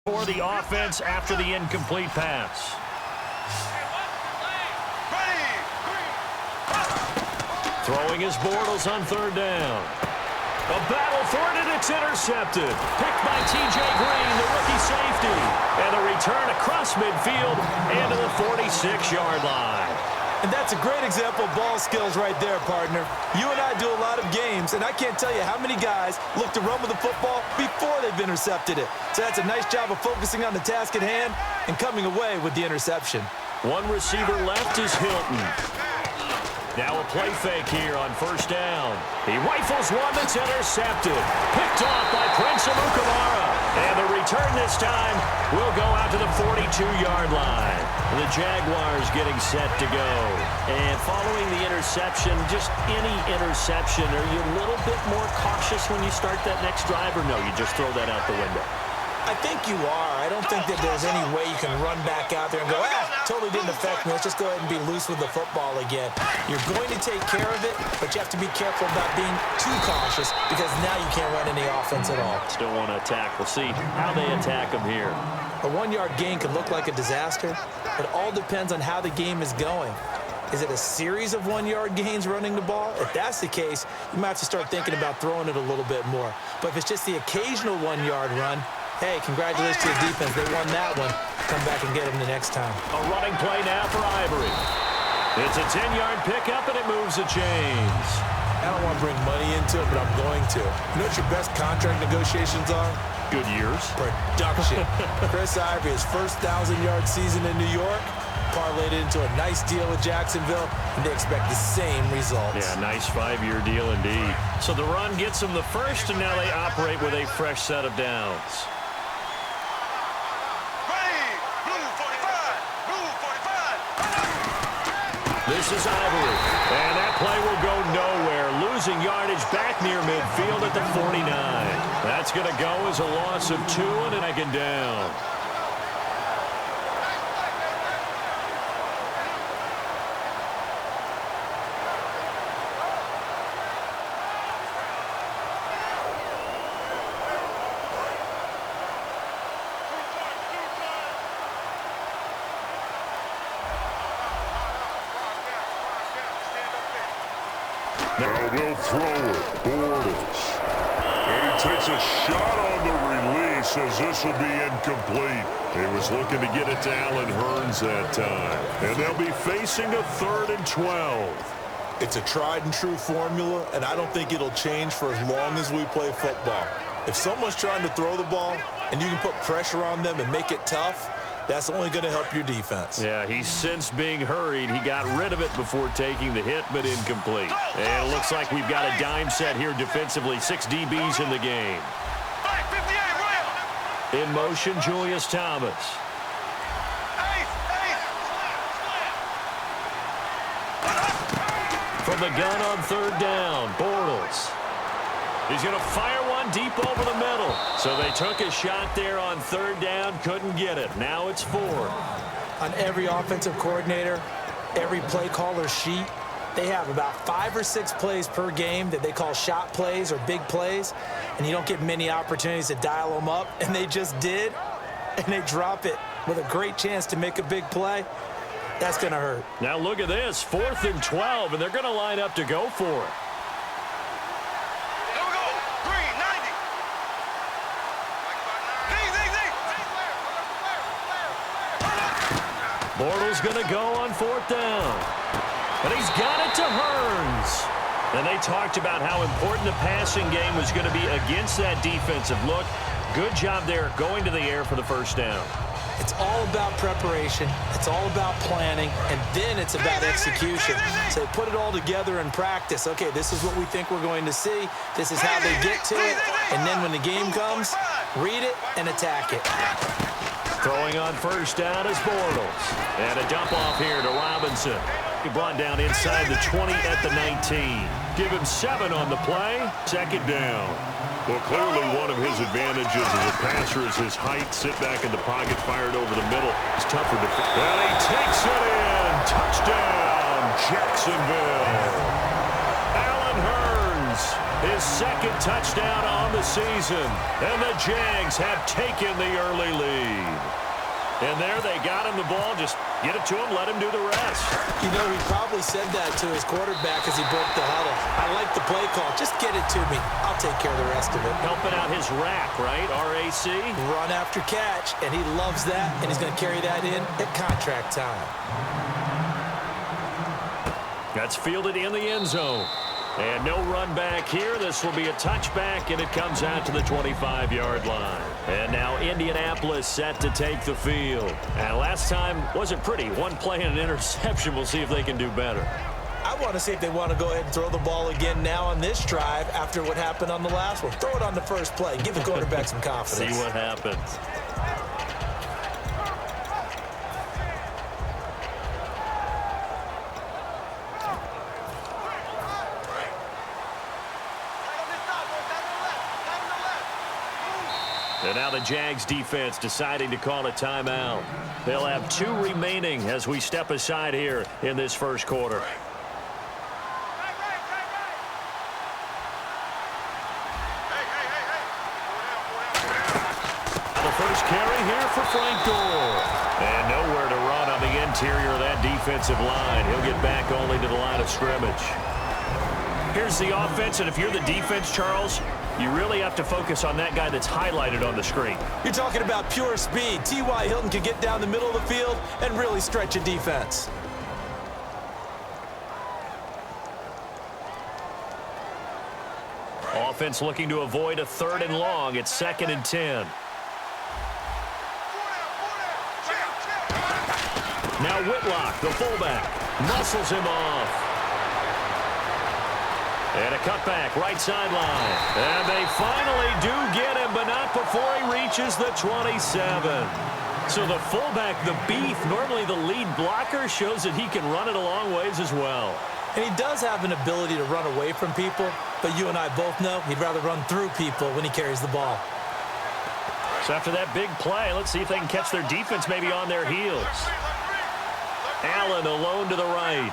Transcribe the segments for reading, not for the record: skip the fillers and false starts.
For the offense after the incomplete pass. Throwing his Bortles on third down. A battle for it, and it's intercepted. Picked by T.J. Green, the rookie safety. And a return across midfield and to the 46-yard line. And that's a great example of ball skills right there, partner. You and I do a lot of games, and I can't tell you how many guys look to run with the football before they've intercepted it. So that's a nice job of focusing on the task at hand and coming away with the interception. One receiver left is Hilton. Now a play fake here on first down. He rifles one that's intercepted. Picked off by Prince Amukamara. And the return this time will go out to the 42-yard line. The Jaguars getting set to go. And following the interception, just any interception, are you a little bit more cautious when you start that next drive, or no, you just throw that out the window? I think you are. I don't think that there's any way you can run back out there and go, totally didn't affect me. Let's just go ahead and be loose with the football again. You're going to take care of it, but you have to be careful about being too cautious because now you can't run any offense at all. Still want to attack. We'll see how they attack them here. A one-yard gain could look like a disaster. It all depends on how the game is going. Is it a series of one-yard gains running the ball? If that's the case, you might have to start thinking about throwing it a little bit more. But if it's just the occasional one-yard run, hey, congratulations to the defense. They won that one. Come back and get them the next time. A running play now for Ivory. It's a 10-yard pickup, and it moves the chains. I don't want to bring money into it, but I'm going to. You know what your best contract negotiations are? Good years. Production. Chris Ivory, his first 1,000-yard season in New York, parlayed into a nice deal with Jacksonville, and they expect the same results. Yeah, nice 5-year deal indeed. So the run gets them the first, and now they operate with a fresh set of downs. This is Ivory, and that play will go nowhere, losing yardage back near midfield at the 49. That's going to go as a loss of 2 and a second down. Now they'll throw it. Bortles. And he takes a shot on the release as this will be incomplete. He was looking to get it to Allen Hurns that time. And they'll be facing a 3rd and 12. It's a tried and true formula, and I don't think it'll change for as long as we play football. If someone's trying to throw the ball and you can put pressure on them and make it tough, that's only going to help your defense. Yeah, he's since being hurried. He got rid of it before taking the hit, but incomplete. And it looks like we've got a dime set here defensively. 6 DBs in the game. In motion, Julius Thomas. From the gun on 3rd down, Bortles. He's going to fire one deep over the middle. So they took a shot there on 3rd down, couldn't get it. Now it's 4. On every offensive coordinator, every play caller sheet, they have about 5 or 6 plays per game that they call shot plays or big plays, and you don't get many opportunities to dial them up, and they just did, and they drop it with a great chance to make a big play. That's going to hurt. Now look at this, 4th and 12, and they're going to line up to go for it. Bortles going to go on 4th down. And he's got it to Hurns. And they talked about how important the passing game was going to be against that defensive look. Good job there going to the air for the first down. It's all about preparation. It's all about planning. And then it's about execution. So put it all together in practice. Okay, this is what we think we're going to see. This is how they get to it. And then when the game comes, read it and attack it. Throwing on first down is Bortles. And a dump off here to Robinson. He brought down inside the 20 at the 19. Give him 7 on the play. 2nd down. Well, clearly one of his advantages as a passer is his height. Sit back in the pocket, fired over the middle. It's tougher to... And he takes it in. Touchdown, Jacksonville. Allen Hurns His second touchdown on the season. And the Jags have taken the early lead. And there they got him the ball. Just get it to him, let him do the rest. You know, he probably said that to his quarterback as he broke the huddle. I like the play call. Just get it to me. I'll take care of the rest of it. Helping out his rack, right? RAC. Run after catch, and he loves that, and he's going to carry that in at contract time. That's fielded in the end zone. And no run back here. This will be a touchback, and it comes out to the 25-yard line. And now Indianapolis set to take the field. And last time wasn't pretty. One play and an interception. We'll see if they can do better. I want to see if they want to go ahead and throw the ball again now on this drive after what happened on the last one. Throw it on the first play. Give the quarterback some confidence. See what happens. And now the Jags defense deciding to call a timeout. They'll have 2 remaining as we step aside here in this first quarter. The first carry here for Frank Gore. And nowhere to run on the interior of that defensive line. He'll get back only to the line of scrimmage. Here's the offense, and if you're the defense, Charles, you really have to focus on that guy that's highlighted on the screen. You're talking about pure speed. T.Y. Hilton can get down the middle of the field and really stretch a defense. Offense looking to avoid a 3rd and long. It's 2nd and 10. Now Whitlock, the fullback, muscles him off. And a cutback, right sideline. And they finally do get him, but not before he reaches the 27. So the fullback, the beef, normally the lead blocker, shows that he can run it a long ways as well. And he does have an ability to run away from people, but you and I both know he'd rather run through people when he carries the ball. So after that big play, let's see if they can catch their defense maybe on their heels. Allen alone to the right.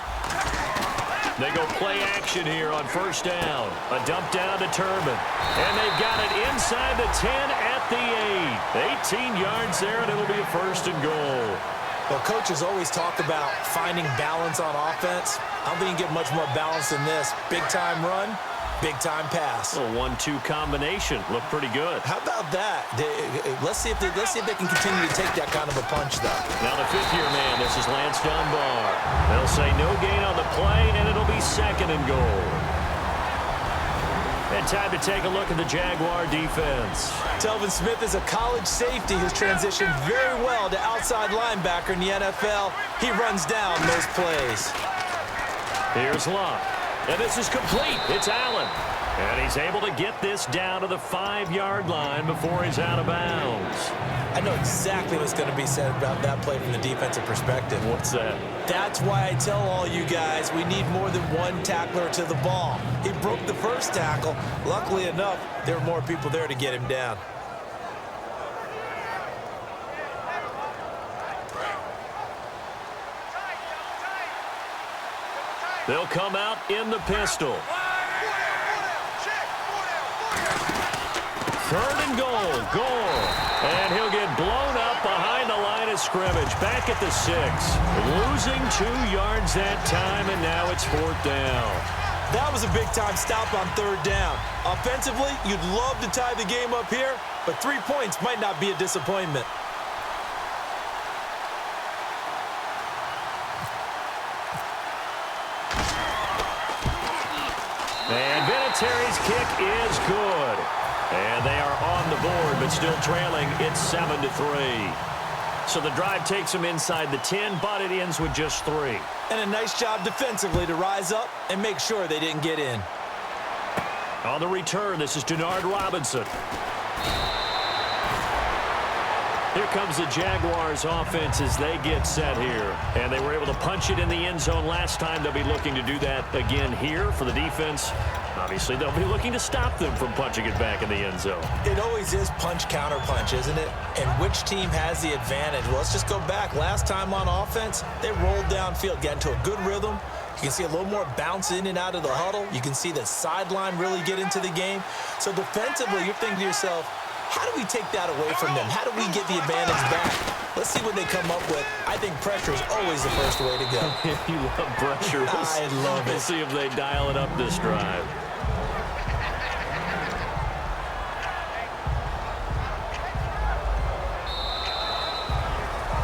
They go play action here on first down. A dump down to Turman. And they've got it inside the 10 at the 8. 18 yards there, and it'll be a 1st and goal. Well, coaches always talk about finding balance on offense. I don't think you can get much more balance than this. Big-time run, big-time pass. A 1-2 combination. Looked pretty good. How about that? Let's see if they can continue to take that kind of a punch, though. Now the 5th-year man, this is Lance Dunbar. They'll say no gain on the play, and it'll be 2nd and goal. And time to take a look at the Jaguar defense. Telvin Smith is a college safety who's transitioned very well to outside linebacker in the NFL. He runs down those plays. Here's Locke. And this is complete. It's Allen. And he's able to get this down to the 5-yard line before he's out of bounds. I know exactly what's going to be said about that play from the defensive perspective. What's that? That's why I tell all you guys we need more than one tackler to the ball. He broke the first tackle. Luckily enough, there were more people there to get him down. They'll come out in the pistol. 3rd and goal. Gore. And he'll get blown up behind the line of scrimmage. Back at the 6. Losing 2 yards that time, and now it's 4th down. That was a big-time stop on 3rd down. Offensively, you'd love to tie the game up here, but 3 points might not be a disappointment. And Vinatieri's kick is good. And they are on the board, but still trailing. It's 7-3. So the drive takes them inside the 10, but it ends with just 3. And a nice job defensively to rise up and make sure they didn't get in. On the return, this is Denard Robinson. Here comes the Jaguars offense as they get set here. And they were able to punch it in the end zone last time. They'll be looking to do that again here for the defense. Obviously, they'll be looking to stop them from punching it back in the end zone. It always is punch-counter-punch, isn't it? And which team has the advantage? Well, let's just go back. Last time on offense, they rolled downfield, got into a good rhythm, You can see a little more bounce in and out of the huddle. You can see the sideline really get into the game. So defensively, you're thinking to yourself, how do we take that away from them? How do we get the advantage back? Let's see what they come up with. I think pressure is always the first way to go. You love pressure. I love it. We'll see if they dial it up this drive.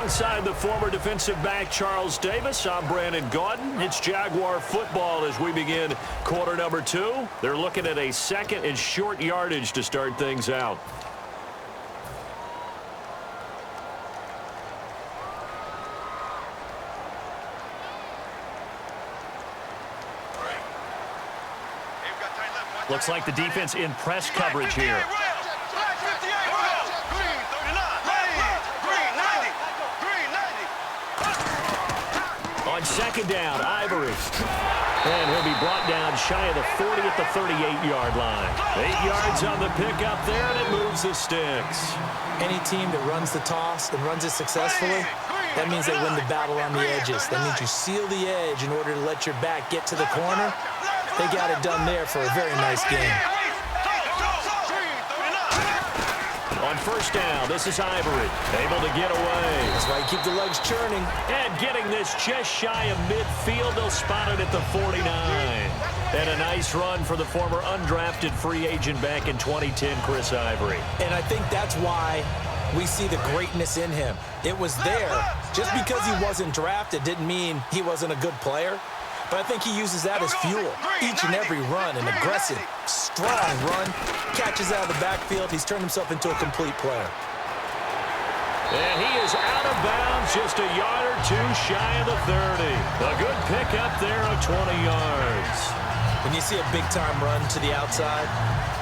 Inside the former defensive back Charles Davis, I'm Brandon Gaudin. It's Jaguar football as we begin quarter number 2. They're looking at a second and short yardage to start things out. Looks like the defense in press coverage here. On second down, Ivory. And he'll be brought down shy of the 40 at the 38-yard line. 8 yards on the pickup there, and it moves the sticks. Any team that runs the toss and runs it successfully, that means they win the battle on the edges. That means you seal the edge in order to let your back get to the corner. They got it done there for a very nice game. On first down, this is Ivory, able to get away. That's why you keep the legs churning. And getting this just shy of midfield, they'll spot it at the 49. And a nice run for the former undrafted free agent back in 2010, Chris Ivory. And I think that's why we see the greatness in him. It was there. Just because he wasn't drafted didn't mean he wasn't a good player. But I think he uses that as fuel. Each and every run, an aggressive, strong run, catches out of the backfield. He's turned himself into a complete player. And he is out of bounds, just a yard or two shy of the 30. A good pickup there of 20 yards. When you see a big-time run to the outside,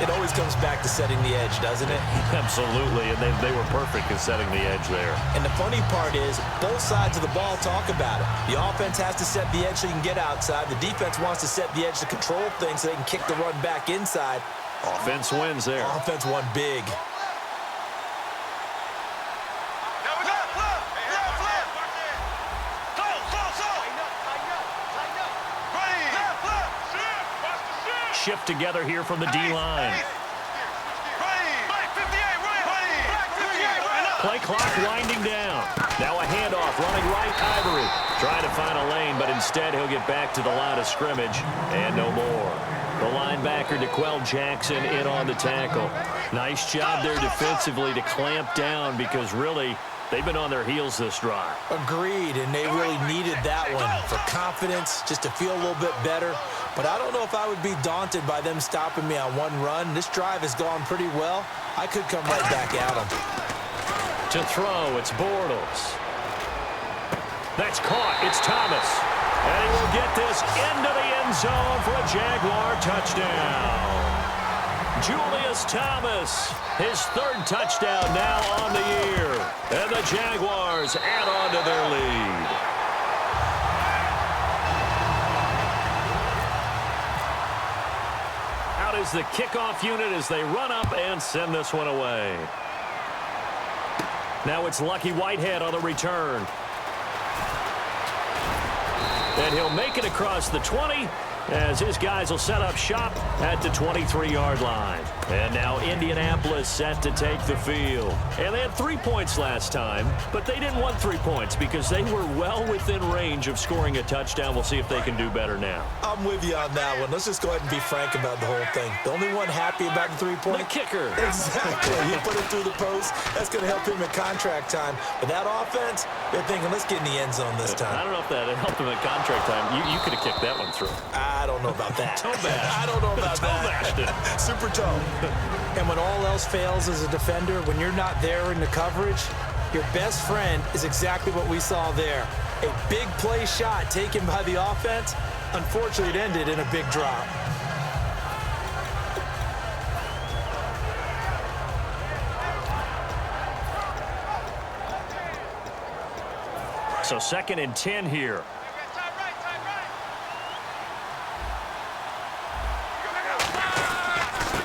it always comes back to setting the edge, doesn't it? Absolutely, and they were perfect in setting the edge there. And the funny part is, both sides of the ball talk about it. The offense has to set the edge so you can get outside. The defense wants to set the edge to control things so they can kick the run back inside. Offense wins there. Offense won big. Shift together here from the D-line. Play clock winding down. Now a handoff, running right, Ivory. Trying to find a lane, but instead he'll get back to the line of scrimmage, and no more. The linebacker, DeQuell Jackson, in on the tackle. Nice job there defensively to clamp down because really they've been on their heels this drive. Agreed, and they really needed that one for confidence, just to feel a little bit better. But I don't know if I would be daunted by them stopping me on one run. This drive has gone pretty well. I could come right back at them. To throw, it's Bortles. That's caught. It's Thomas. And he will get this into the end zone for a Jaguar touchdown. Julius Thomas, his 3rd touchdown now on the year. And the Jaguars add on to their lead. Out is the kickoff unit as they run up and send this one away. Now it's Lucky Whitehead on the return. And he'll make it across the 20 as his guys will set up shop at the 23-yard line. And now Indianapolis set to take the field. And they had 3 points last time, but they didn't want 3 points because they were well within range of scoring a touchdown. We'll see if they can do better now. I'm with you on that one. Let's just go ahead and be frank about the whole thing. The only one happy about the 3-point? The kicker. Exactly. You put it through the post. That's going to help him at contract time. But that offense, they're thinking, let's get in the end zone this time. I don't know if that helped him at contract time. You could have kicked that one through. I don't know about that. Toe bash. I don't know about toe that. Bashed it. Super toe. And when all else fails as a defender, when you're not there in the coverage, your best friend is exactly what we saw there. A big play shot taken by the offense. Unfortunately, it ended in a big drop. So 2nd and 10 here.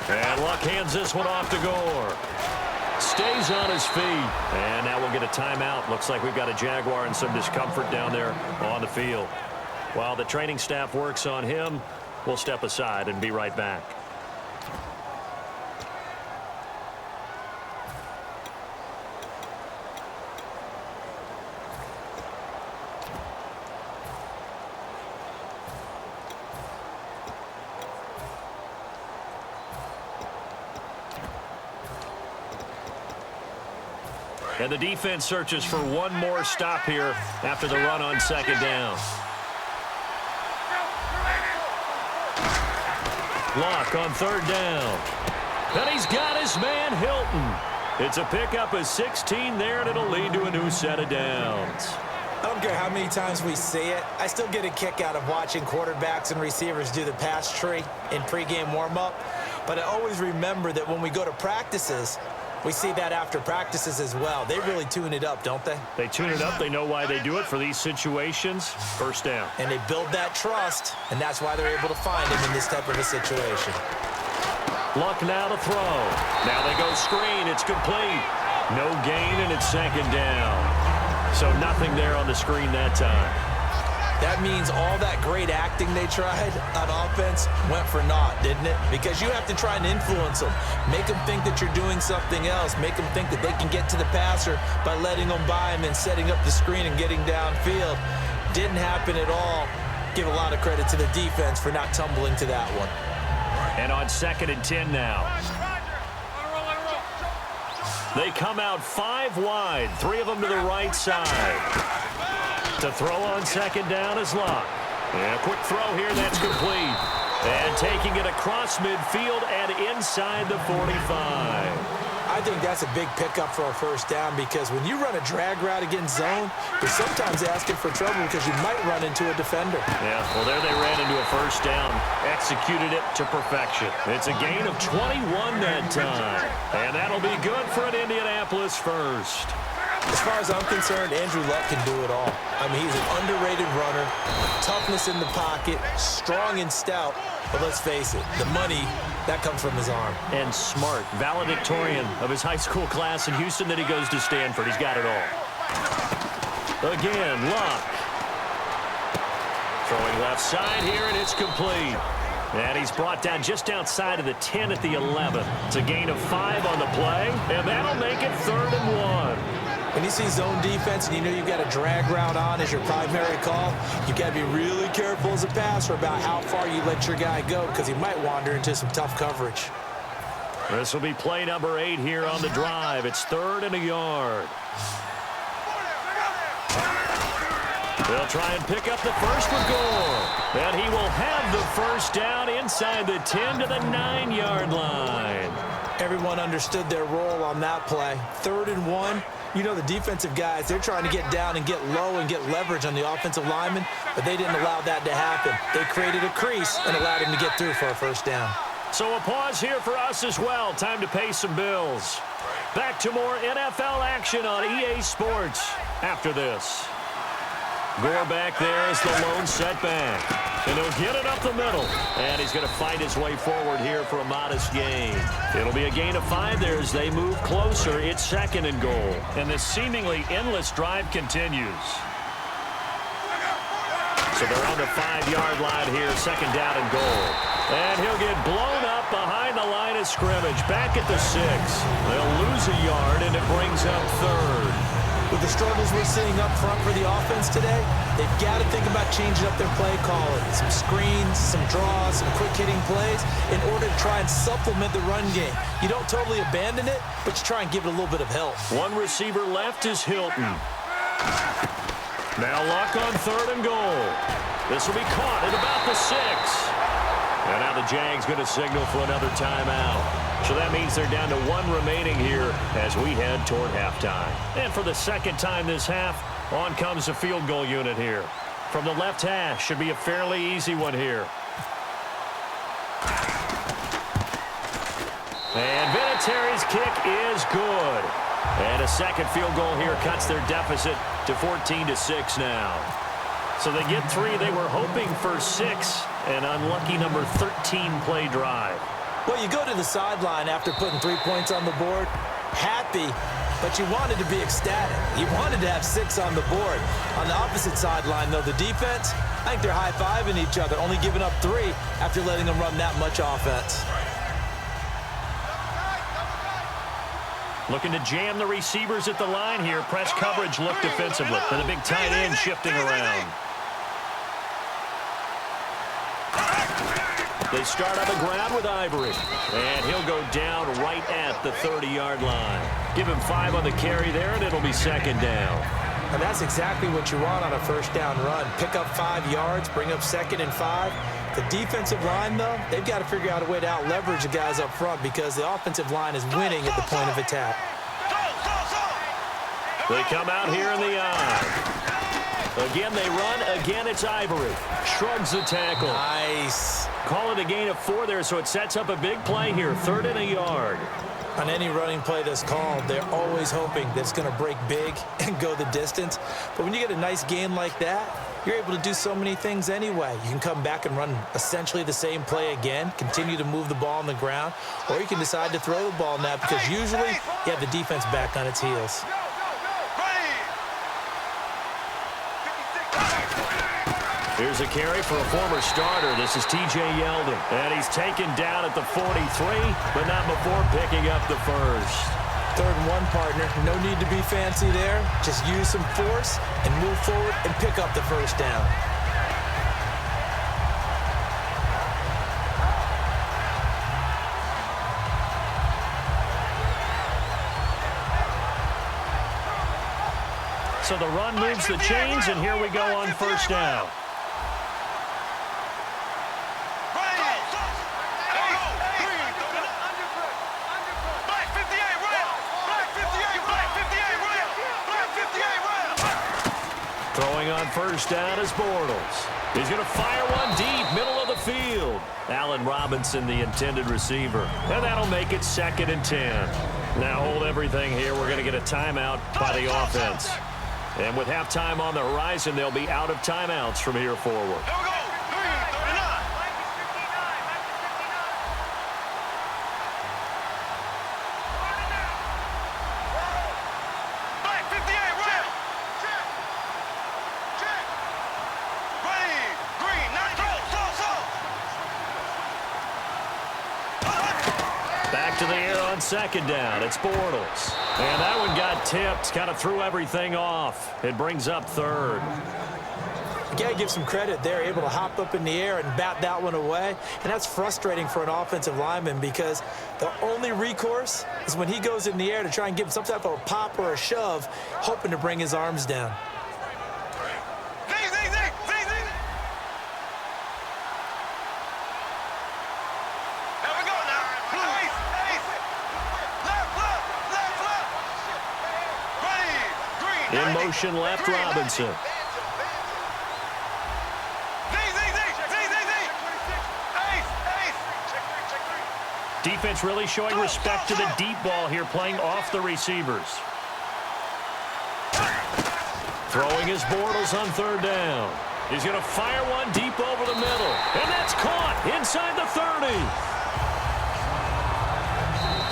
And Luck hands this one off to Gore. Stays on his feet. And now we'll get a timeout. Looks like we've got a Jaguar and some discomfort down there on the field. While the training staff works on him, we'll step aside and be right back. And the defense searches for one more stop here after the run on second down. Luck on third down. And he's got his man Hilton. It's a pickup of 16 there, and it'll lead to a new set of downs. I don't care how many times we see it. I still get a kick out of watching quarterbacks and receivers do the pass tree in pregame warm-up. But I always remember that when we go to practices, we see that after practices as well. They really tune it up, don't they? They tune it up. They know why they do it for these situations. First down. And they build that trust, and that's why they're able to find him in this type of a situation. Luck now to throw. Now they go screen. It's complete. No gain, and it's second down. So nothing there on the screen that time. That means all that great acting they tried on offense went for naught, didn't it? Because you have to try and influence them. Make them think that you're doing something else. Make them think that they can get to the passer by letting them by him and setting up the screen and getting downfield. Didn't happen at all. Give a lot of credit to the defense for not tumbling to that one. And on 2nd and 10 now. They come out 5 wide, 3 of them to the right side. To throw on second down is Luck. And a quick throw here, that's complete. And taking it across midfield and inside the 45. I think that's a big pickup for a first down because when you run a drag route against zone, you're sometimes asking for trouble because you might run into a defender. Yeah, well, there they ran into a first down. Executed it to perfection. It's a gain of 21 that time. And that'll be good for an Indianapolis first. As far as I'm concerned, Andrew Luck can do it all. I mean, he's an underrated runner, toughness in the pocket, strong and stout. But let's face it, the money, that comes from his arm. And smart, valedictorian of his high school class in Houston, then he goes to Stanford. He's got it all. Again, Luck. Throwing left side here, and it's complete. And he's brought down just outside of the 10 at the 11. It's a gain of 5 on the play, and that'll make it 3rd and 1. When you see zone defense and you know you've got a drag route on as your primary call, you've got to be really careful as a passer about how far you let your guy go because he might wander into some tough coverage. This will be play number 8 here on the drive. It's 3rd and a yard. They'll try and pick up the first for Gore. And he will have the first down inside the 10 to the 9-yard line. Everyone understood their role on that play. 3rd and 1. You know the defensive guys, they're trying to get down and get low and get leverage on the offensive lineman, but they didn't allow that to happen. They created a crease and allowed him to get through for a first down. So a pause here for us as well. Time to pay some bills. Back to more NFL action on EA Sports after this. Gore back there is the lone setback. And he'll get it up the middle. And he's going to fight his way forward here for a modest gain. It'll be a gain of 5 there as they move closer. It's 2nd and goal. And this seemingly endless drive continues. So they're on the 5-yard line here, 2nd down and goal. And he'll get blown up behind the line of scrimmage. Back at the 6. They'll lose a yard, and it brings up 3rd. With the struggles we're seeing up front for the offense today, they've got to think about changing up their play calling. Some screens, some draws, some quick-hitting plays in order to try and supplement the run game. You don't totally abandon it, but you try and give it a little bit of help. One receiver left is Hilton. Now Luck on 3rd and goal. This will be caught at about the 6. And now the Jags going to signal for another timeout. So that means they're down to 1 remaining here as we head toward halftime. And for the 2nd time this half, on comes the field goal unit here. From the left hash, should be a fairly easy one here. And Vinatieri's kick is good. And a 2nd field goal here cuts their deficit to 14-6 now. So they get 3. They were hoping for 6. An unlucky number 13 play drive. Well, you go to the sideline after putting 3 points on the board, happy, but you wanted to be ecstatic. You wanted to have 6 on the board. On the opposite sideline, though, the defense, I think they're high-fiving each other, only giving up 3 after letting them run that much offense. Looking to jam the receivers at the line here. Press coverage look defensively. And the big tight end shifting around. They start on the ground with Ivory. And he'll go down right at the 30-yard line. Give him 5 on the carry there, and it'll be 2nd down. And that's exactly what you want on a first down run. Pick up 5 yards, bring up 2nd and 5. The defensive line, though, they've got to figure out a way to out-leverage the guys up front because the offensive line is winning at the point of attack. They come out here in the eye. Again, they run. Again, it's Ivory. Shrugs the tackle. Nice. Call it a gain of 4 there, so it sets up a big play here. 3rd and a yard. On any running play that's called, they're always hoping that it's going to break big and go the distance. But when you get a nice gain like that, you're able to do so many things anyway. You can come back and run essentially the same play again, continue to move the ball on the ground, or you can decide to throw the ball now because usually you have the defense back on its heels. Here's a carry for a former starter. This is T.J. Yeldon. And he's taken down at the 43, but not before picking up the first. 3rd and 1, partner. No need to be fancy there. Just use some force and move forward and pick up the first down. So the run moves the chains, and here we go on first down. Throwing on first down is Bortles. He's going to fire one deep, middle of the field. Allen Robinson, the intended receiver. And that'll make it 2nd and 10. Now hold everything here. We're going to get a timeout by the offense. And with halftime on the horizon, they'll be out of timeouts from here forward. To the air on 2nd down. It's Bortles. And that one got tipped. Kind of threw everything off. It brings up 3rd. You got to give some credit there. Able to hop up in the air and bat that one away. And that's frustrating for an offensive lineman because the only recourse is when he goes in the air to try and give him some type of a pop or a shove, hoping to bring his arms down. In motion left, Robinson. Defense really showing respect to the deep ball here, playing off the receivers. Throwing his Bortles on 3rd down. He's going to fire one deep over the middle. And that's caught inside the 30.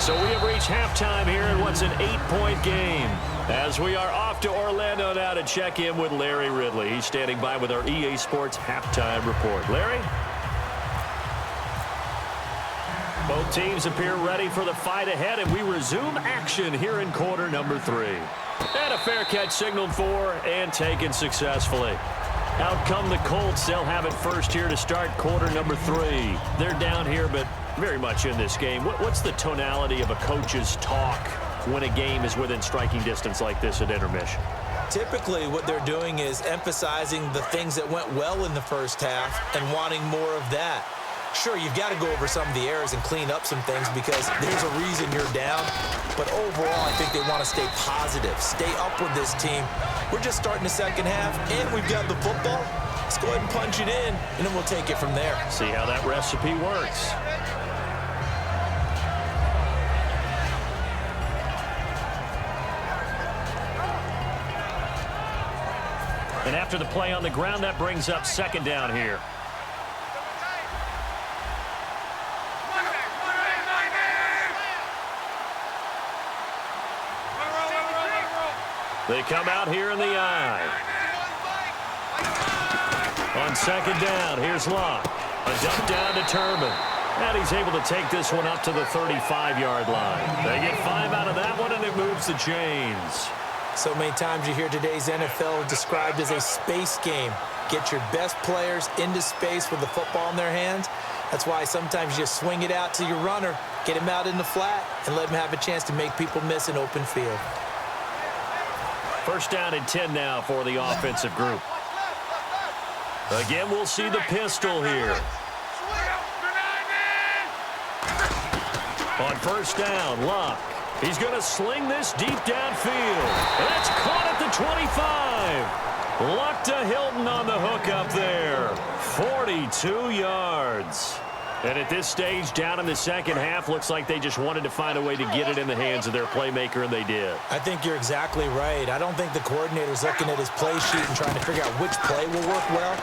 So we have reached halftime here in what's an 8-point game. As we are off to Orlando now to check in with Larry Ridley. He's standing by with our EA Sports halftime report. Larry? Both teams appear ready for the fight ahead, and we resume action here in quarter number 3. And a fair catch signaled for and taken successfully. Out come the Colts. They'll have it first here to start quarter number 3. They're down here, but very much in this game. What's the tonality of a coach's talk when a game is within striking distance like this at intermission? Typically, what they're doing is emphasizing the things that went well in the first half and wanting more of that. Sure, you've got to go over some of the errors and clean up some things because there's a reason you're down. But overall, I think they want to stay positive, stay up with this team. We're just starting the second half, and we've got the football. Let's go ahead and punch it in, and then we'll take it from there. See how that recipe works. And after the play on the ground, that brings up 2nd down here. They come out here in the I. On second down, here's Luck. A dump down to Turman. And he's able to take this one up to the 35-yard line. They get 5 out of that one, and it moves the chains. So many times you hear today's NFL described as a space game. Get your best players into space with the football in their hands. That's why sometimes you just swing it out to your runner, get him out in the flat, and let him have a chance to make people miss an open field. First down and 10 now for the offensive group. Again, we'll see the pistol here. On first down, Luck. He's going to sling this deep downfield. That's caught at the 25. Luck to Hilton on the hook up there. 42 yards. And at this stage, down in the second half, looks like they just wanted to find a way to get it in the hands of their playmaker, and they did. I think you're exactly right. I don't think the coordinator's looking at his play sheet and trying to figure out which play will work well.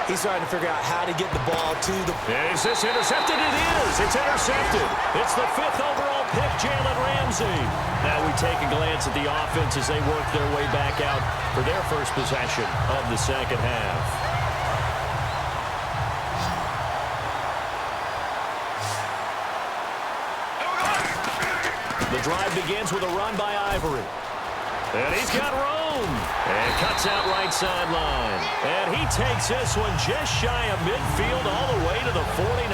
He's trying to figure out how to get the ball to the... Is this intercepted? It is. It's intercepted. It's the 5th overall pick, Jalen Ramsey. Now we take a glance at the offense as they work their way back out for their first possession of the second half. The drive begins with a run by Ivory. And he's got room. And cuts out right sideline. And he takes this one just shy of midfield all the way to the 49.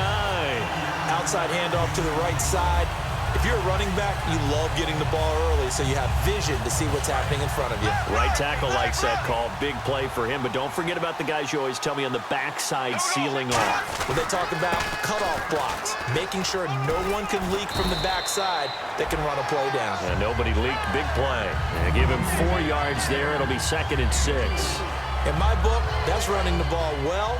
Outside handoff to the right side. If you're a running back, you love getting the ball early so you have vision to see what's happening in front of you. Right tackle likes that call. Big play for him. But don't forget about the guys you always tell me on the backside sealing off. When they talk about cutoff blocks, making sure no one can leak from the backside that can run a play down. And nobody leaked. Big play. And give him 4 yards there. It'll be 2nd and 6. In my book, that's running the ball well,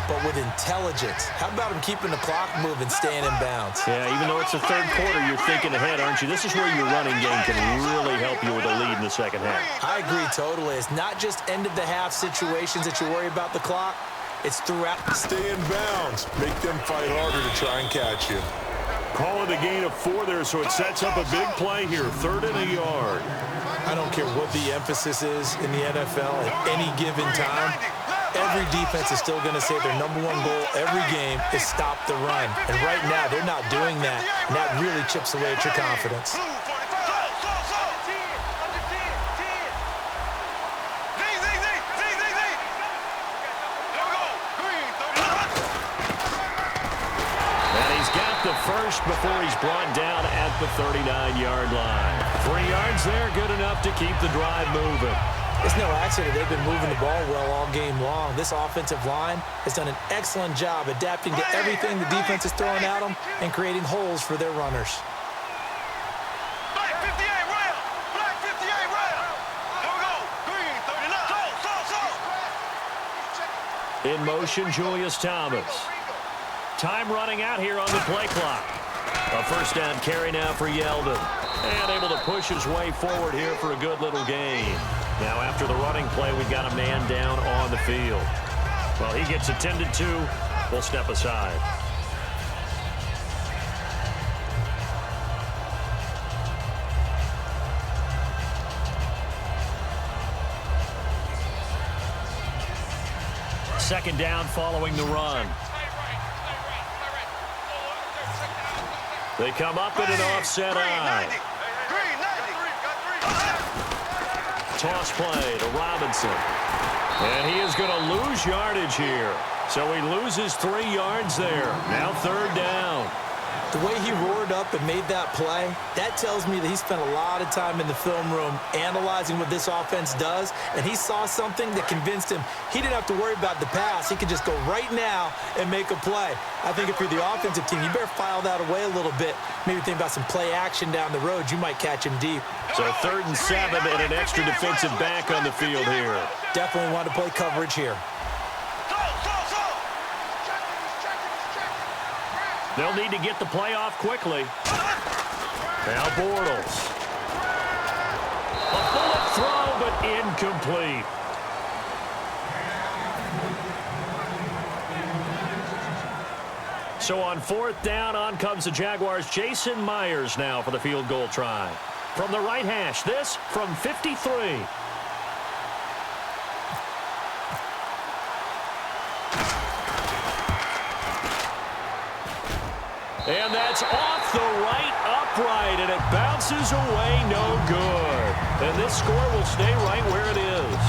but with intelligence. How about him keeping the clock moving, staying in bounds? Yeah, even though it's the third quarter, you're thinking ahead, aren't you? This is where your running game can really help you with a lead in the second half. I agree totally. It's not just end-of-the-half situations that you worry about the clock. It's throughout. Stay in bounds. Make them fight harder to try and catch you. Calling a gain of 4 there, so it sets up a big play here. 3rd and a yard. I don't care what the emphasis is in the NFL at any given time. Every defense is still going to say their #1 goal every game is stop the run. And right now, they're not doing that. And that really chips away at your confidence. And he's got the first before he's brought down at the 39-yard line. 3 yards there, good enough to keep the drive moving. It's no accident they've been moving the ball well all game long. This offensive line has done an excellent job adapting to everything the defense is throwing at them and creating holes for their runners. Black 58 right. Black 58 right. Here we go. Green 39. In motion, Julius Thomas. Time running out here on the play clock. A first down carry now for Yeldon. And able to push his way forward here for a good little gain. Now after the running play, we've got a man down on the field. Well, he gets attended to. We'll step aside. Second down following the run. They come up in an offset eye. Toss play to Robinson. And he is going to lose yardage here. So he loses 3 yards there. Now 3rd down. The way he roared up and made that play, that tells me that he spent a lot of time in the film room analyzing what this offense does, and he saw something that convinced him he didn't have to worry about the pass. He could just go right now and make a play. I think if you're the offensive team, you better file that away a little bit. Maybe think about some play action down the road. You might catch him deep. So 3rd and 7 and an extra defensive back on the field here. Definitely want to play coverage here. They'll need to get the play off quickly. Now Bortles. A bullet throw, but incomplete. So on 4th down, on comes the Jaguars. Jason Myers now for the field goal try. From the right hash, this from 53. And that's off the right upright, and it bounces away no good. And this score will stay right where it is.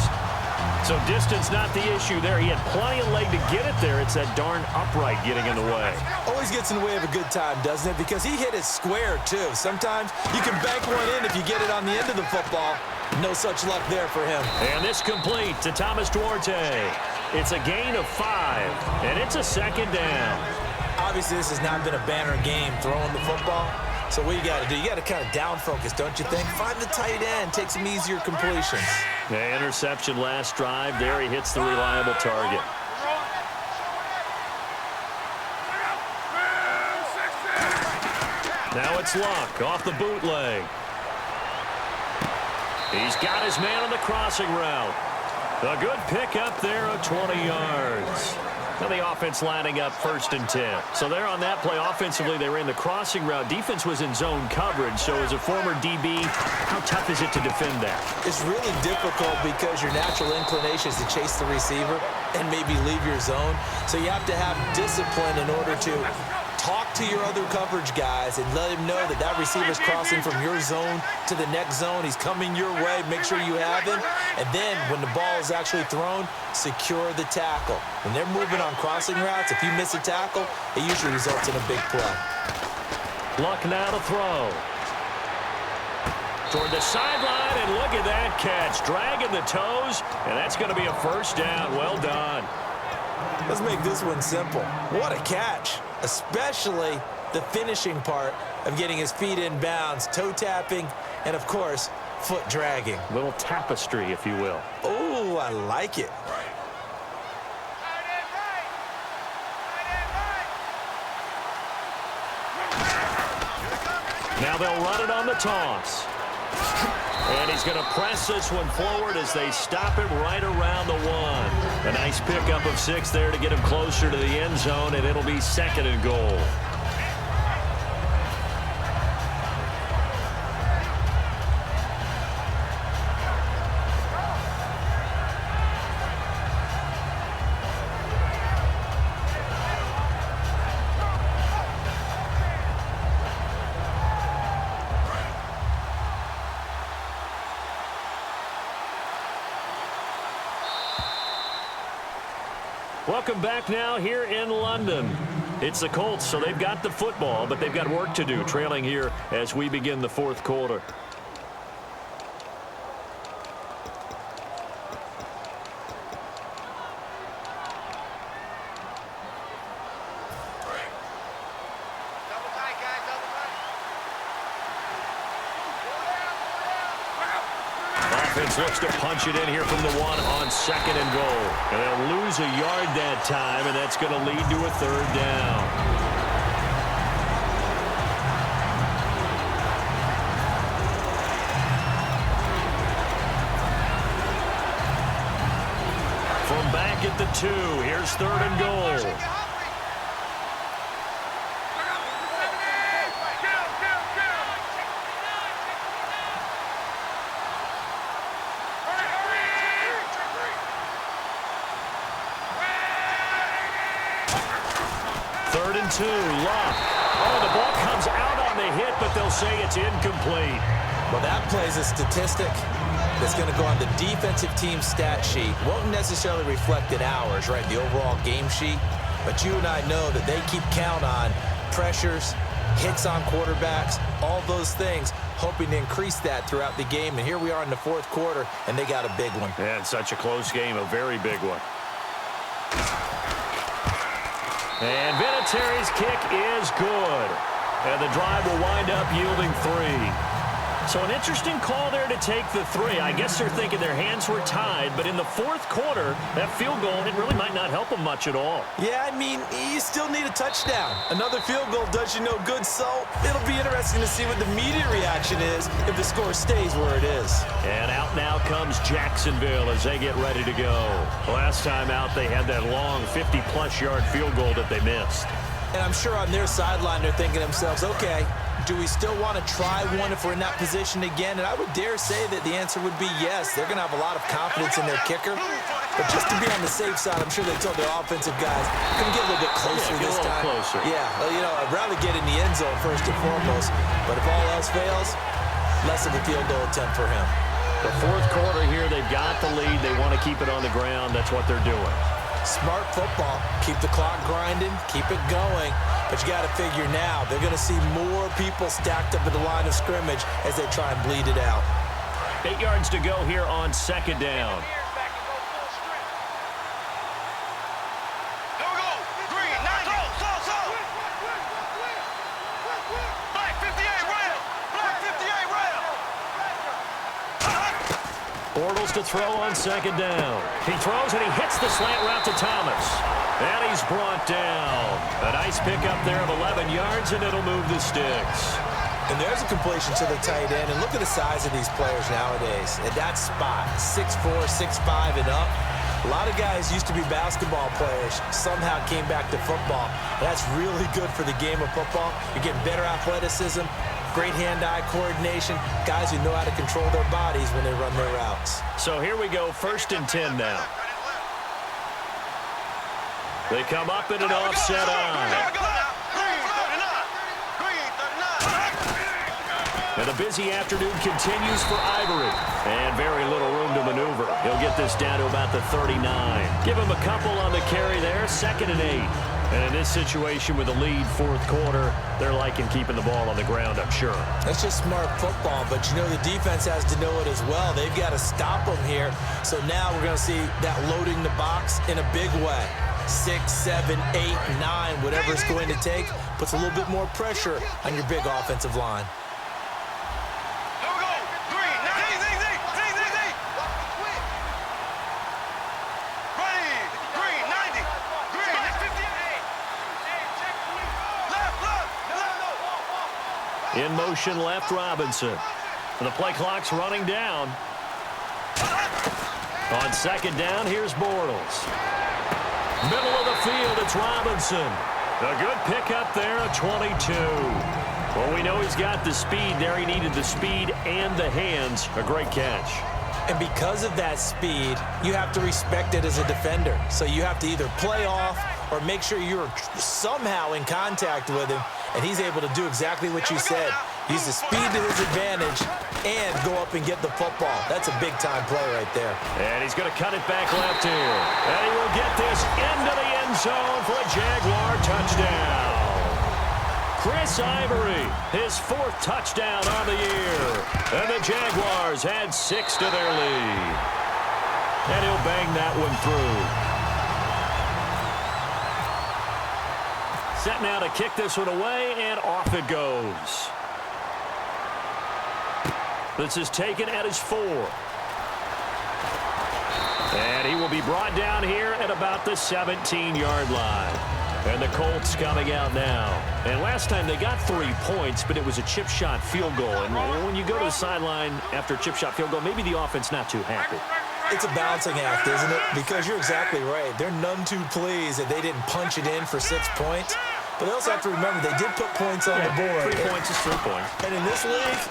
So distance not the issue there. He had plenty of leg to get it there. It's that darn upright getting in the way. Always gets in the way of a good time, doesn't it? Because he hit it square, too. Sometimes you can bank one in if you get it on the end of the football. No such luck there for him. And this complete to Thomas Duarte. It's a gain of 5, and it's a second down. Obviously, this has not been a banner game throwing the football. So what you got to do, you got to kind of down focus, don't you think? Find the tight end, take some easier completions. The interception last drive. There he hits the reliable target. Now it's Luck off the bootleg. He's got his man on the crossing route. A good pickup there of 20 yards. Now the offense lining up 1st and 10. So there on that play, offensively, they ran the crossing route. Defense was in zone coverage. So as a former DB, how tough is it to defend that? It's really difficult because your natural inclination is to chase the receiver and maybe leave your zone. So you have to have discipline in order to talk to your other coverage guys and let him know that that receiver's crossing from your zone to the next zone. He's coming your way. Make sure you have him. And then when the ball is actually thrown, secure the tackle. When they're moving on crossing routes, if you miss a tackle, it usually results in a big play. Luck now to throw. Toward the sideline, and look at that catch. Dragging the toes, and that's going to be a first down. Well done. Let's make this one simple. What a catch, especially the finishing part of getting his feet in bounds, toe tapping, and, of course, foot dragging. Little tapestry, if you will. Oh, I like it. Now they'll run it on the toss. And he's going to press this one forward as they stop him right around the 1. A nice pickup of 6 there to get him closer to the end zone, and it'll be 2nd and goal. Welcome back now here in London. It's the Colts, so they've got the football, but they've got work to do, trailing here as we begin the 4th quarter. Offense looks to punch it in here from the 1 on 2nd and goal. And they'll lose a yard that time, and that's going to lead to a 3rd down. From back at the 2, here's 3rd and goal. Two, Luck. Oh, the ball comes out on the hit, but they'll say it's incomplete. Well, that plays a statistic that's going to go on the defensive team stat sheet. Won't necessarily reflect in ours, right, the overall game sheet. But you and I know that they keep count on pressures, hits on quarterbacks, all those things, hoping to increase that throughout the game. And here we are in the 4th quarter, and they got a big one. Yeah, it's such a close game, a very big one. And Vinatieri's kick is good. And the drive will wind up yielding 3. So an interesting call there to take the 3. I guess they're thinking their hands were tied, but in the 4th quarter, that field goal, it really might not help them much at all. Yeah, I mean, you still need a touchdown. Another field goal does you no good, so it'll be interesting to see what the media reaction is if the score stays where it is. And out now comes Jacksonville as they get ready to go. Last time out, they had that long 50-plus yard field goal that they missed. And I'm sure on their sideline they're thinking to themselves, okay, do we still want to try one if we're in that position again? And I would dare say that the answer would be yes. They're going to have a lot of confidence in their kicker. But just to be on the safe side, I'm sure they told their offensive guys, come get a little bit closer this time. Closer. Yeah, well, you know, I'd rather get in the end zone first and foremost. But if all else fails, less of a field goal attempt for him. The fourth quarter here, they've got the lead. They want to keep it on the ground. That's what they're doing. Smart football. Keep the clock grinding. Keep it going. But you got to figure now, they're going to see more people stacked up at the line of scrimmage as they try and bleed it out. 8 yards to go here on second down. Bortles to throw on second down. He throws and he hits the slant route to Thomas. And he's brought down. A nice pickup there of 11 yards, and it'll move the sticks. And there's a completion to the tight end. And look at the size of these players nowadays. At that spot, 6'4", 6'5", and up. A lot of guys used to be basketball players, somehow came back to football. That's really good for the game of football. You're getting better athleticism, great hand-eye coordination, guys who know how to control their bodies when they run their routes. So here we go, 1st and 10 now. They come up in an offset eye. And the busy afternoon continues for Ivory. And very little room to maneuver. He'll get this down to about the 39. Give him a couple on the carry there, 2nd and 8. And in this situation with the lead, fourth quarter, they're liking keeping the ball on the ground, I'm sure. That's just smart football, but you know the defense has to know it as well. They've got to stop them here. So now we're going to see that loading the box in a big way. 6, 7, 8, 9, whatever it's going to take, puts a little bit more pressure on your big offensive line. In motion left, Robinson. And the play clock's running down. On second down, here's Bortles. Middle of the field, it's Robinson. A good pickup there, a 22. Well, we know he's got the speed there. He needed the speed and the hands. A great catch. And because of that speed, you have to respect it as a defender. So you have to either play off or make sure you're somehow in contact with him, and he's able to do exactly what you said. Use the speed to his advantage and go up and get the football. That's a big-time play right there. And he's going to cut it back left here. And he will get this into the end zone for a Jaguar touchdown. Chris Ivory, his 4th touchdown on the year. And the Jaguars add 6 to their lead. And he'll bang that one through. Set now to kick this one away, and off it goes. This is taken at his 4. And he will be brought down here at about the 17-yard line. And the Colts coming out now. And last time they got 3 points, but it was a chip shot field goal. And when you go to the sideline after a chip shot field goal, maybe the offense not too happy. It's a balancing act, isn't it? Because you're exactly right. They're none too pleased that they didn't punch it in for 6 points. But they also have to remember they did put points on the board. 3 points is 3 points. And in this league,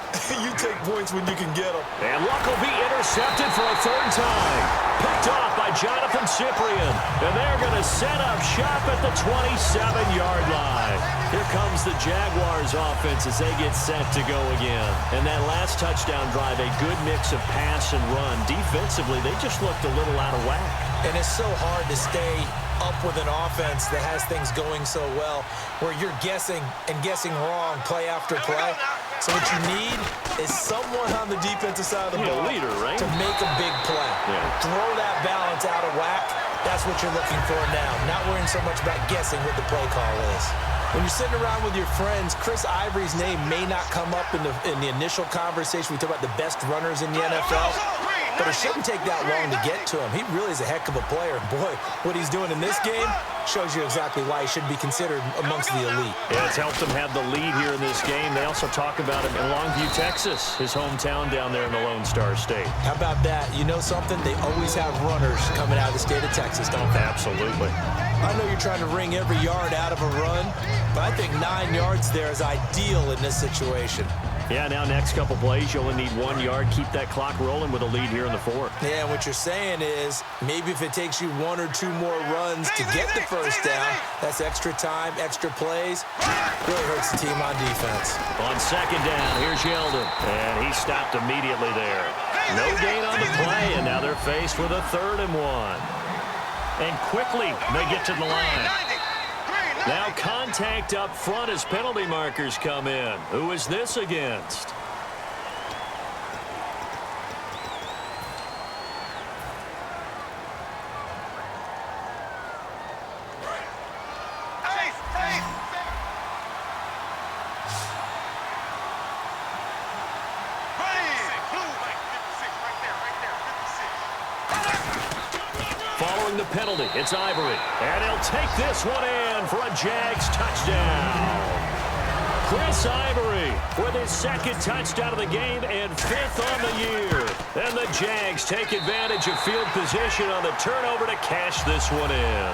you take points when you can get them. And Luck will be intercepted for a 3rd time. Picked off by Jonathan Cyprien. And they're going to set up shop at the 27-yard line. Here comes the Jaguars offense as they get set to go again. And that last touchdown drive, a good mix of pass and run. Defensively, they just looked a little out of whack. And it's so hard to stay up with an offense that has things going so well, where you're guessing and guessing wrong play after play. So what you need is someone on the defensive side of the ball leader, right? to make a big play. Yeah. Throw that balance out of whack. That's what you're looking for now. Not worrying so much about guessing what the play call is. When you're sitting around with your friends, Chris Ivory's name may not come up in the initial conversation. We talk about the best runners in the NFL. But it shouldn't take that long to get to him. He really is a heck of a player. Boy, what he's doing in this game shows you exactly why he should be considered amongst the elite. Yeah, it's helped him have the lead here in this game. They also talk about him in Longview, Texas, his hometown down there in the Lone Star State. How about that? You know something? They always have runners coming out of the state of Texas, don't they? Absolutely. I know you're trying to wring every yard out of a run, but I think 9 yards there is ideal in this situation. Yeah, now next couple plays, you only need 1 yard. Keep that clock rolling with a lead here in the fourth. Yeah, and what you're saying is maybe if it takes you 1 or 2 more runs to get the first down, that's extra time, extra plays. Really hurts the team on defense. On second down, here's Yeldon. And he stopped immediately there. No gain on the play, and now they're faced with a 3rd and 1. And quickly, they get to the line. Now contact up front as penalty markers come in. Who is this against? Following the penalty, it's Ivory. And he'll take this one in for a Jags touchdown. Chris Ivory with his 2nd touchdown of the game and 5th on the year. And the Jags take advantage of field position on the turnover to cash this one in.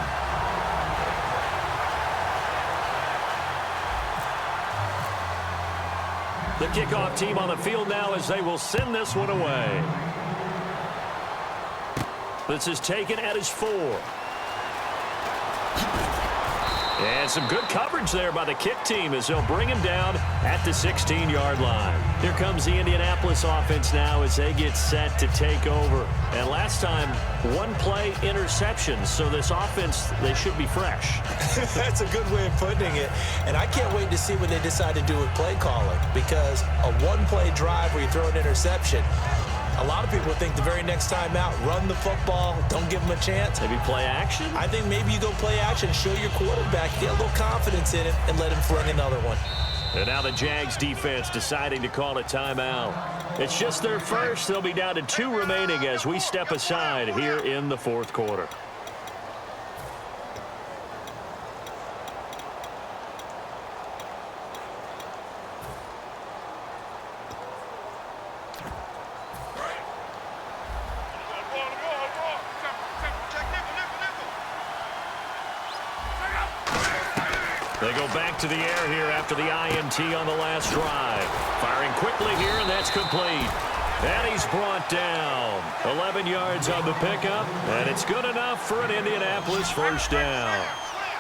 The kickoff team on the field now as they will send this one away. This is taken at his 4. And some good coverage there by the kick team as they'll bring him down at the 16-yard line. Here comes the Indianapolis offense now as they get set to take over. And last time, 1-play interception, so this offense, they should be fresh. That's a good way of putting it. And I can't wait to see what they decide to do with play calling, because a 1-play drive where you throw an interception, a lot of people think the very next time out, run the football, don't give them a chance. Maybe play action? I think maybe you go play action, show your quarterback, get a little confidence in it, and let him fling another one. And now the Jags defense deciding to call a timeout. It's just their first. They'll be down to 2 remaining as we step aside here in the 4th quarter. They go back to the air here after the INT on the last drive. Firing quickly here, and that's complete. And he's brought down. 11 yards on the pickup, and it's good enough for an Indianapolis first down.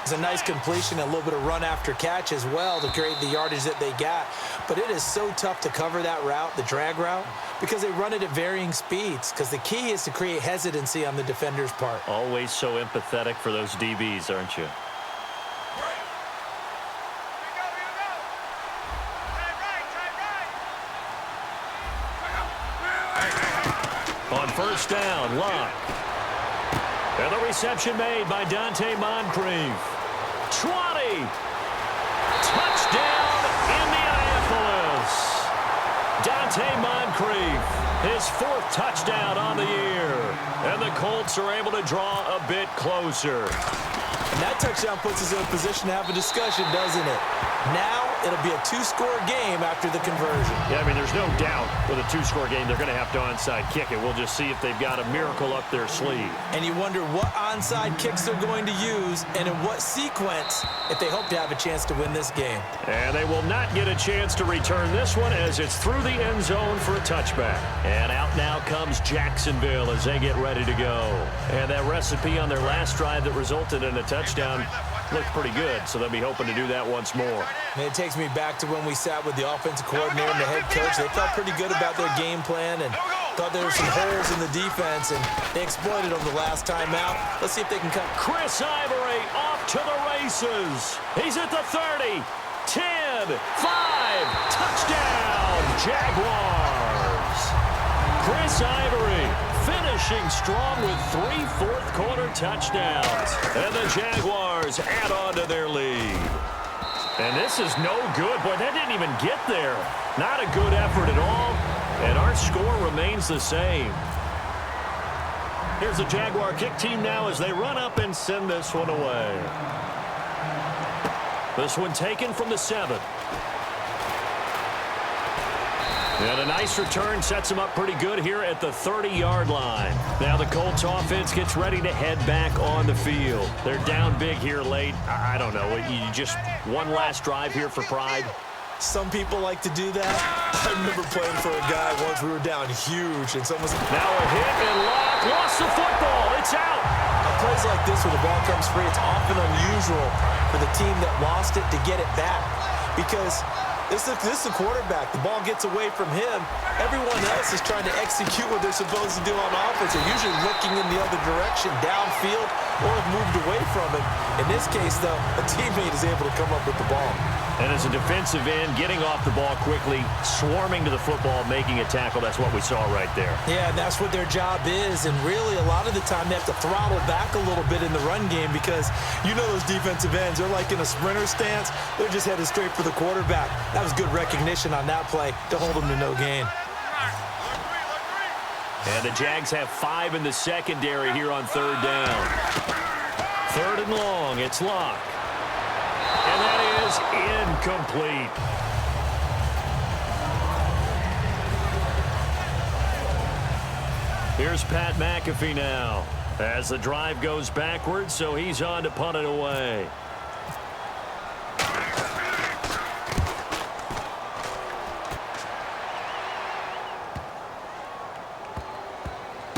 It's a nice completion, a little bit of run after catch as well to create the yardage that they got. But it is so tough to cover that route, the drag route, because they run it at varying speeds. Because the key is to create hesitancy on the defender's part. Always so empathetic for those DBs, aren't you? On first down, Luck. And the reception made by Dante Moncrief. 20. Touchdown, Indianapolis. Dante Moncrief, his 4th touchdown on the year. And the Colts are able to draw a bit closer. And that touchdown puts us in a position to have a discussion, doesn't it? Now it'll be a 2-score game after the conversion. Yeah, I mean, there's no doubt with a 2-score game they're going to have to onside kick it. We'll just see if they've got a miracle up their sleeve. And you wonder what onside kicks they're going to use and in what sequence if they hope to have a chance to win this game. And they will not get a chance to return this one as it's through the end zone for a touchback. And out now comes Jacksonville as they get ready to go. And that recipe on their last drive that resulted in a touchdown looked pretty good, so they'll be hoping to do that once more. And it takes me back to when we sat with the offensive coordinator and the head coach. They felt pretty good about their game plan and thought there were some holes in the defense, and they exploited them the last time out. Let's see if they can cut. Chris Ivory off to the races. He's at the 30, 10, 5, touchdown, Jaguars. Chris Ivory finishing strong with 3 fourth-quarter touchdowns. And the Jaguars add on to their lead. And this is no good. Boy, that didn't even get there. Not a good effort at all. And our score remains the same. Here's the Jaguar kick team now as they run up and send this one away. This one taken from the 7. And a nice return sets them up pretty good here at the 30-yard line. Now the Colts offense gets ready to head back on the field. They're down big here late. I don't know. You just one last drive here for pride. Some people like to do that. I remember playing for a guy once. We were down huge, and someone said, now a hit and lock. Lost the football. It's out. On plays like this where the ball comes free, it's often unusual for the team that lost it to get it back because this is the quarterback. The ball gets away from him. Everyone else is trying to execute what they're supposed to do on offense. They're usually looking in the other direction, downfield, or have moved away from it. In this case, though, a teammate is able to come up with the ball. And as a defensive end, getting off the ball quickly, swarming to the football, making a tackle, that's what we saw right there. Yeah, and that's what their job is. And really, a lot of the time, they have to throttle back a little bit in the run game because you know those defensive ends, they're like in a sprinter stance. They're just headed straight for the quarterback. That was good recognition on that play to hold them to no gain. And the Jags have 5 in the secondary here on 3rd down. 3rd and long, it's Locke. And that is incomplete. Here's Pat McAfee now as the drive goes backwards, so he's on to punt it away.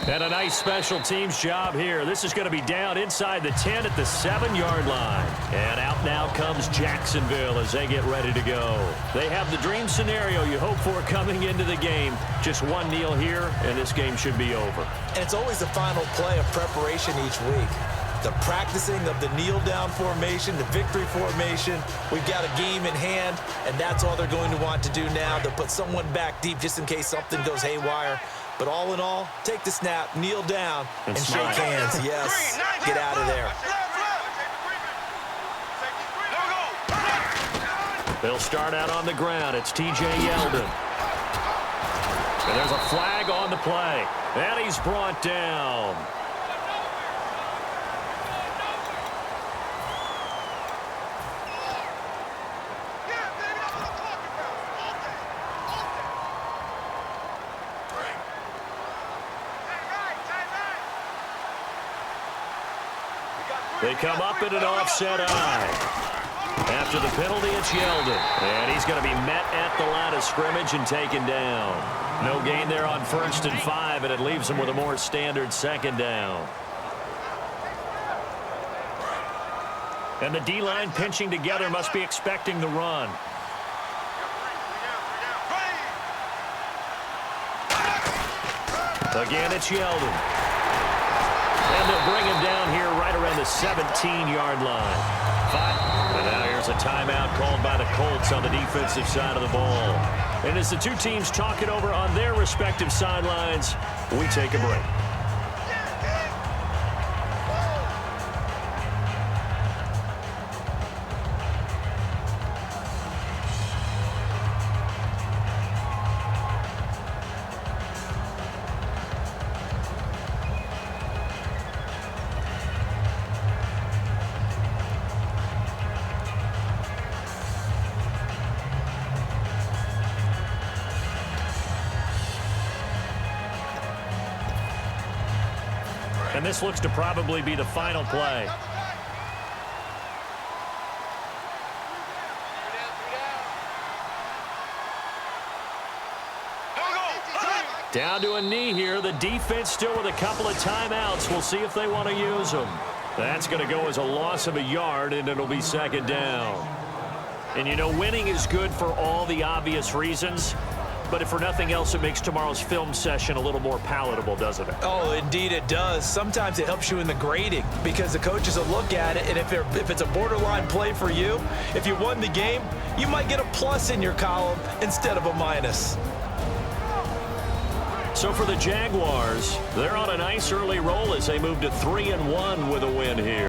And a nice special teams job here. This is going to be down inside the 10 at the 7-yard line. And out now comes Jacksonville as they get ready to go. They have the dream scenario you hope for coming into the game. Just one kneel here, and this game should be over. And it's always the final play of preparation each week. The practicing of the kneel-down formation, the victory formation. We've got a game in hand, and that's all they're going to want to do now. They'll put someone back deep just in case something goes haywire. But all in all, take the snap, kneel down, and shake hands. Yes, get out of there. They'll start out on the ground. It's T.J. Yeldon. And there's a flag on the play. And he's brought down. They come up in an offset eye. After the penalty, it's Yeldon. And he's going to be met at the line of scrimmage and taken down. No gain there on 1st and 5, and it leaves them with a more standard 2nd down. And the D-line pinching together must be expecting the run. Again, it's Yeldon. And they'll bring him down here right around the 17-yard line. And now here's a timeout called by the Colts on the defensive side of the ball. And as the two teams talk it over on their respective sidelines, we take a break. And this looks to probably be the final play. Down to a knee here. The defense still with a couple of timeouts. We'll see if they want to use them. That's going to go as a loss of a yard, and it'll be 2nd down. And, you know, winning is good for all the obvious reasons. But if for nothing else, it makes tomorrow's film session a little more palatable, doesn't it? Oh, indeed it does. Sometimes it helps you in the grading because the coaches will look at it, and if it's a borderline play for you, if you won the game, you might get a plus in your column instead of a minus. So for the Jaguars, they're on a nice early roll as they move to 3-1 with a win here.